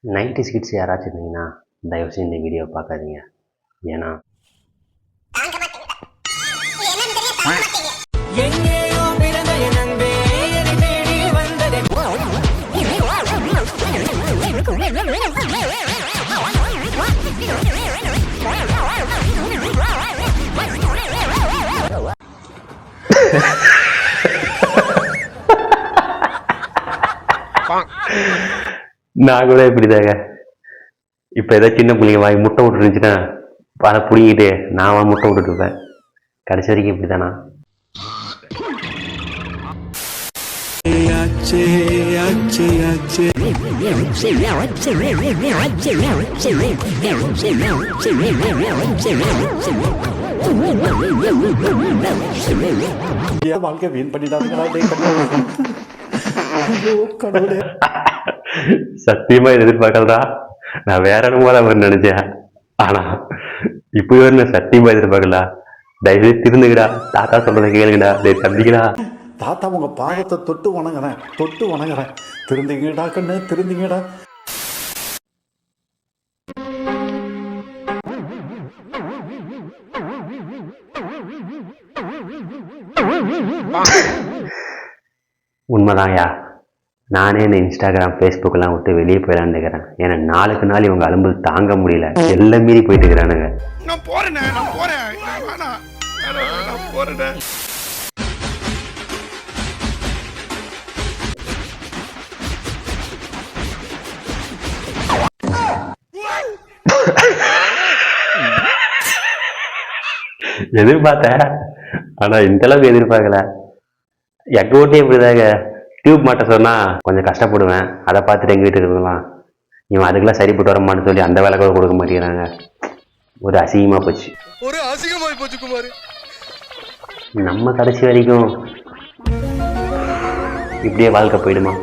90s kids யாராச்சும் இருந்தீங்கன்னா தயவுசெய்து இந்த வீடியோ பார்க்காதீங்க. ஏன்னா நான் கூட இப்படிதாங்க. இப்போ ஏதாவது சின்ன பிள்ளைங்க வாங்கி முட்டை விட்டு இருந்துச்சுன்னா அதை பிடிங்கிட்டு நான் முட்டை விட்டுட்டு இருப்பேன். கடைசி வரைக்கும் இப்படி தானா? வாழ்க்கை வீண் பண்ணிட்டாங்களா? சத்தியமா எதிர்பார்க்கலடா. நான் வேற என்னமோ நினைச்சேன். ஆனா இப்பவே நான் சத்தியமா எதிர்பார்க்கல. தயவு திருந்துங்கடா, தாத்தா சொல்றதை கேளுங்கடா. டேய் தம்பிங்களா, தாத்தா உங்க பாதத்தை தொட்டு வணங்குறேன். திருந்திங்கடா கண்ணு, திருந்திங்கடா. உண்மைதான்யா. நானே இந்த இன்ஸ்டாகிராம் ஃபேஸ்புக்கெல்லாம் விட்டு வெளியே போயிடலான்னு இருக்கிறேன். ஏன்னா நாளுக்கு நாள் இவங்க அலும்பு தாங்க முடியல. எல்லாம் மீறி போயிட்டு இருக்கிறானுங்க. எதிர்பார்த்தேன், ஆனா இந்த அளவுக்கு எதிர்பார்க்கல. எங்க வீட்டையும் இப்படிதாங்க. டியூப் மாட்ட சொன்னா கொஞ்சம் கஷ்டப்படுவேன். அதை பார்த்துட்டு எங்க வீட்டு இருக்கலாம், இவன் அதுக்கெல்லாம் சரிப்பட்டு வரமான்னு சொல்லி அந்த வேலை கூட கொடுக்க மாட்டேங்கிறாங்க. ஒரு அசிங்கமா போச்சு. குமார். நம்ம கடைசி வரைக்கும் இப்படியே வாழ்க்கை போயிடுமா?